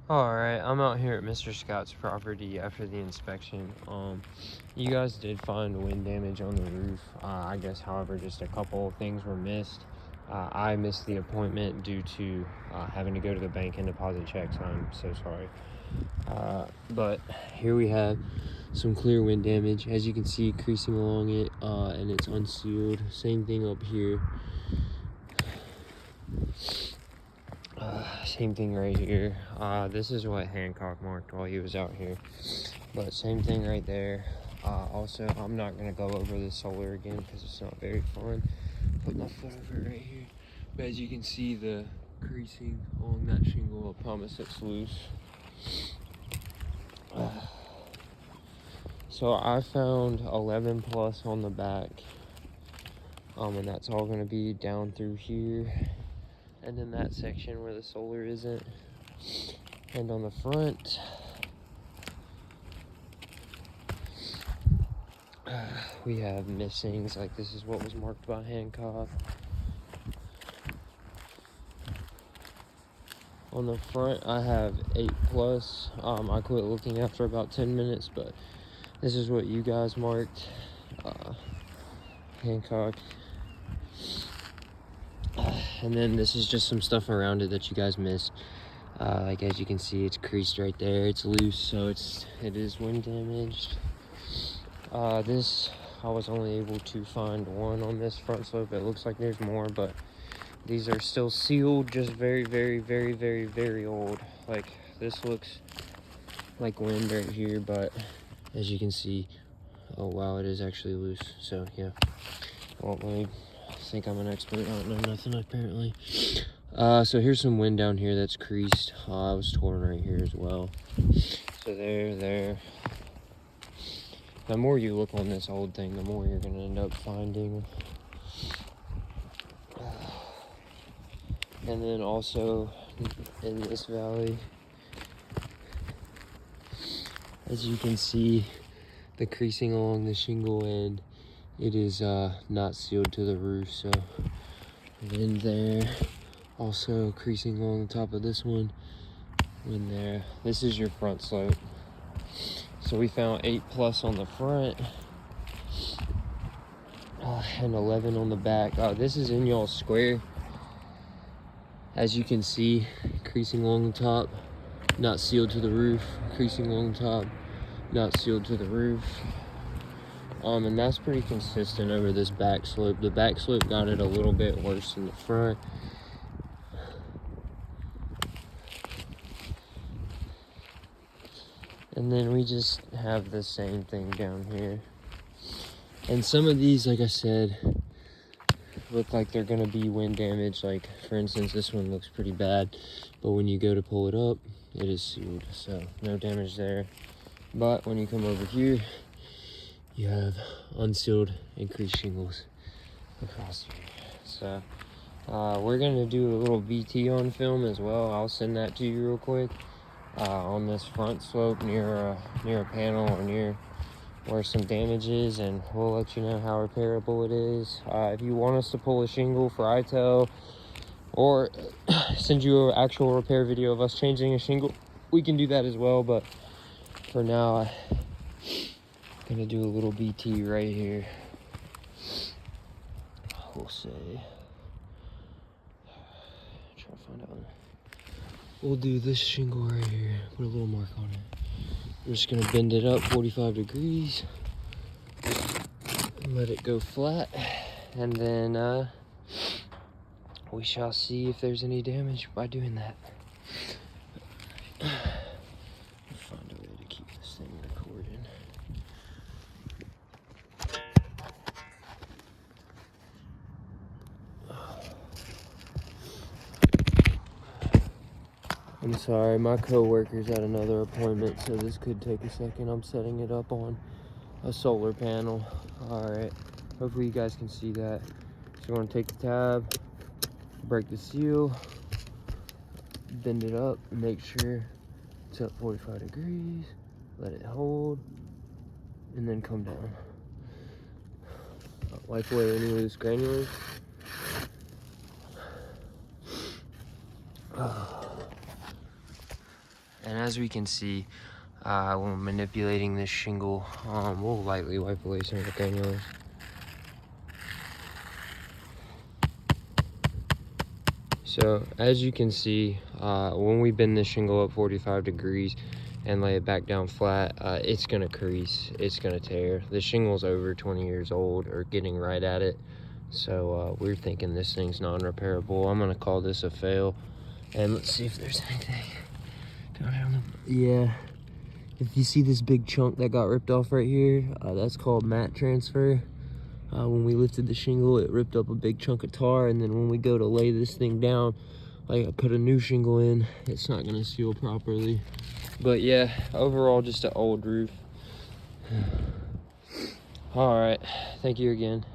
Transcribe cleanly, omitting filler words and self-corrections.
Alright, I'm out here at Mr. Scott's property after the inspection. You guys did find wind damage on the roof. I guess, however, just a couple of things were missed. I missed the appointment due to having to go to the bank and deposit checks. I'm so sorry. But here we have some clear wind damage. As you can see, creasing along it, and it's unsealed. Same thing up here. Same thing right here. This is what Hancock marked while he was out here, but same thing right there. Also, I'm not gonna go over the solar again because it's not very fun. Put my foot over it right here, but as you can see, the creasing along that shingle, I promise it's loose. So I found 11 plus on the back, and that's all gonna be down through here. And in that section where the solar isn't. And on the front, we have missings. Like, this is what was marked by Hancock. On the front, I have 8 plus. I quit looking after about 10 minutes, but this is what you guys marked. Hancock. And then this is just some stuff around it that you guys missed. Like, as you can see, it's creased right there. It's loose, so it is wind damaged. This, I was only able to find one on this front slope. It looks like there's more, but these are still sealed, just very, very, very, very, very old. Like, this looks like wind right here, but as you can see, oh wow, it is actually loose. So yeah, well, let me think I'm an expert. I don't know nothing apparently. So here's some wind down here that's creased. I was torn right here as well. So there. The more you look on this old thing, the more you're gonna end up finding. And then also in this valley, as you can see, the creasing along the shingle end, it is not sealed to the roof. So then there, also creasing along the top of this one. When there, this is your front slope. So we found 8 plus on the front, and 11 on the back. This is in y'all's square. As you can see, creasing along the top, not sealed to the roof. Creasing along the top, not sealed to the roof. And that's pretty consistent over this back slope. The back slope got it a little bit worse than the front. And then we just have the same thing down here. And some of these, like I said, look like they're gonna be wind damage. Like, for instance, this one looks pretty bad, but when you go to pull it up, it is sealed, so no damage there. But when you come over here, you have unsealed and creased shingles across here. So we're gonna do a little BT on film as well. I'll send that to you real quick. On this front slope near a panel or near where some damage is, and we'll let you know how repairable it is. If you want us to pull a shingle for ITEL or send you an actual repair video of us changing a shingle, we can do that as well. But for now, I'm gonna do a little BT right here. We'll say, try to find out. We'll do this shingle right here, put a little mark on it. We're just gonna bend it up 45 degrees and let it go flat, and then we shall see if there's any damage by doing that. Find a way to keep this thing recording. I'm sorry, my co-worker's at another appointment, so this could take a second. I'm setting it up on a solar panel. Alright, hopefully you guys can see that. So you want to take the tab, break the seal, bend it up, and make sure it's at 45 degrees, let it hold, and then come down. Wipe away any loose granulars. And as we can see, when manipulating this shingle, we'll lightly wipe away some of the granules. So as you can see, when we bend this shingle up 45 degrees and lay it back down flat, it's gonna crease, it's gonna tear. The shingle's over 20 years old, or getting right at it. So we're thinking this thing's non-repairable. I'm gonna call this a fail. And let's see if there's anything down here on the, yeah. If you see this big chunk that got ripped off right here, that's called mat transfer. When we lifted the shingle, it ripped up a big chunk of tar, and then when we go to lay this thing down, like I put a new shingle in, it's not gonna seal properly. But yeah, overall just an old roof. All right, thank you again.